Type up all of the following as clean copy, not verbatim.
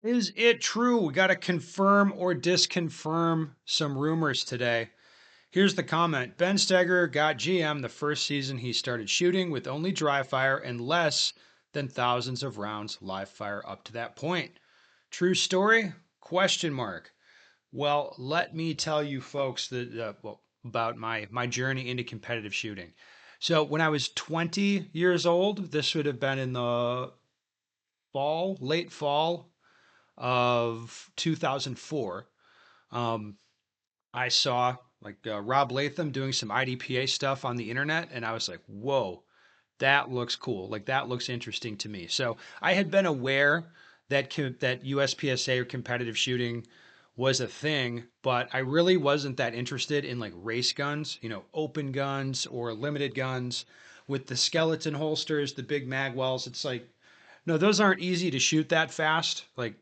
Is it true? We got to confirm or disconfirm some rumors today. Here's the comment. Ben Steger got GM the first season he started shooting with only dry fire and less than thousands of rounds live fire up to that point. True story? Question mark. Well, let me tell you folks about my journey into competitive shooting. So when I was 20 years old, this would have been in the late fall of 2004. Um, I saw Rob Latham doing some IDPA stuff on the internet, and I was like, whoa, that looks cool. Like that looks interesting to me. So I had been aware that USPSA or competitive shooting was a thing, but I really wasn't that interested in like race guns, open guns or limited guns with the skeleton holsters, the big mag wells. It's like, no, those aren't easy to shoot that fast. Like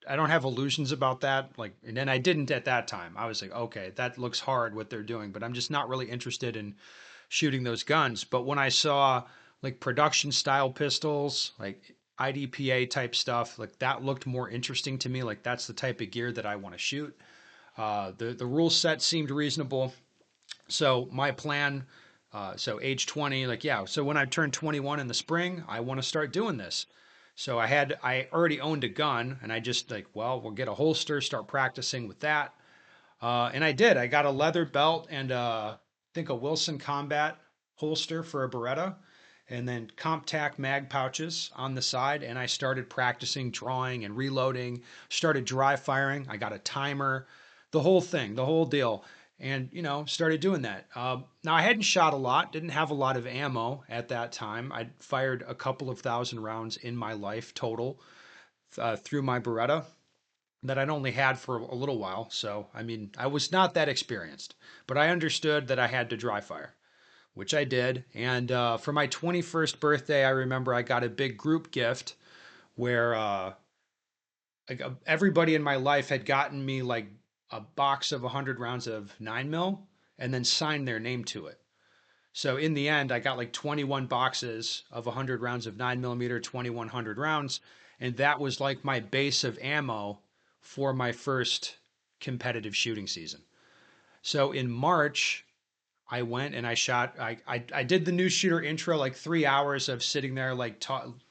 I don't have illusions about that. Like, and then I didn't at that time. I was like, okay, that looks hard what they're doing, but I'm just not really interested in shooting those guns. But when I saw like production style pistols, like IDPA type stuff, like that looked more interesting to me. Like that's the type of gear that I want to shoot. The rule set seemed reasonable. So my plan, so age 20, like yeah. So when I turned 21 in the spring, I want to start doing this. So I already owned a gun, and I just like, well, we'll get a holster, start practicing with that. And I did. I got a leather belt and I think a Wilson Combat holster for a Beretta, and then CompTac mag pouches on the side. And I started practicing drawing and reloading. Started dry firing. I got a timer, the whole thing, the whole deal. And started doing that. Now I hadn't shot a lot, didn't have a lot of ammo at that time. I'd fired a couple of thousand rounds in my life total through my Beretta that I'd only had for a little while. So, I mean, I was not that experienced, but I understood that I had to dry fire, which I did. And for my 21st birthday, I remember I got a big group gift where everybody in my life had gotten me like a box of 100 rounds of 9 mil and then signed their name to it. So in the end, I got like 21 boxes of 100 rounds of 9 millimeter, 2100 rounds. And that was like my base of ammo for my first competitive shooting season. So in March, I went and I shot, I did the new shooter intro, like 3 hours of sitting there, like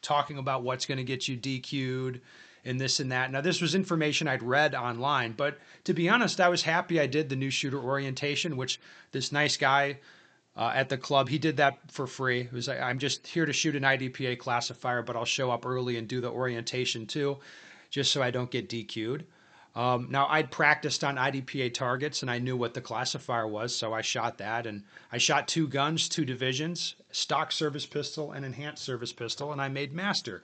talking about what's going to get you DQ'd and this and that. Now, this was information I'd read online, but to be honest, I was happy I did the new shooter orientation, which this nice guy at the club. He did that for free. It was like, I'm just here to shoot an IDPA classifier, but I'll show up early and do the orientation too, just so I don't get DQ'd. Now I'd practiced on IDPA targets and I knew what the classifier was, so I shot that. And I shot two guns, two divisions, stock service pistol and enhanced service pistol, and I made master.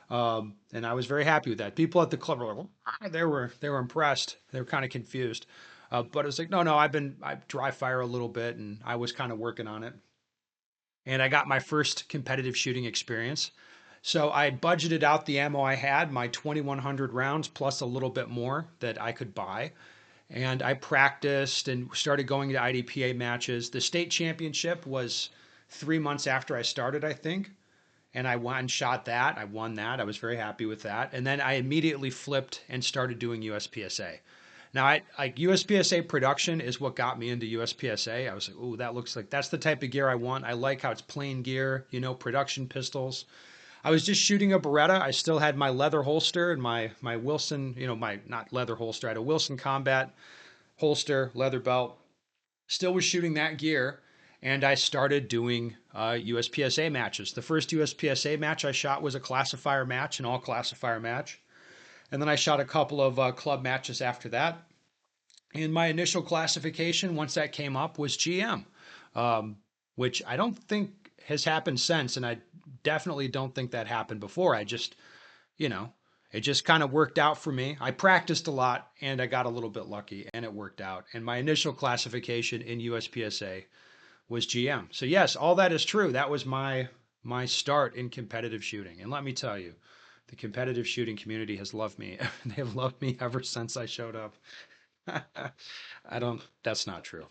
And I was very happy with that. People at the club were like, they were impressed. They were kind of confused. But it was like, no, no, I dry fire a little bit, and I was kind of working on it. And I got my first competitive shooting experience. So I budgeted out the ammo I had, my 2100 rounds plus a little bit more that I could buy. And I practiced and started going to IDPA matches. The state championship was 3 months after I started, I think. And I went and shot that. I won that. I was very happy with that. And then I immediately flipped and started doing USPSA. Now, like USPSA production is what got me into USPSA. I was like, "Ooh, that looks like that's the type of gear I want. I like how it's plain gear, production pistols." I was just shooting a Beretta. I still had my leather holster and my Wilson, my not leather holster. I had a Wilson Combat holster, leather belt. Still was shooting that gear, and I started doing USPSA matches. The first USPSA match I shot was a classifier match, an all classifier match. And then I shot a couple of club matches after that. And my initial classification, once that came up, was GM, which I don't think has happened since. And I definitely don't think that happened before. You know, it just kind of worked out for me. I practiced a lot and I got a little bit lucky and it worked out. And my initial classification in USPSA was GM. So yes, all that is true. That was my start in competitive shooting. And let me tell you, the competitive shooting community has loved me. They've loved me ever since I showed up. I don't, that's not true.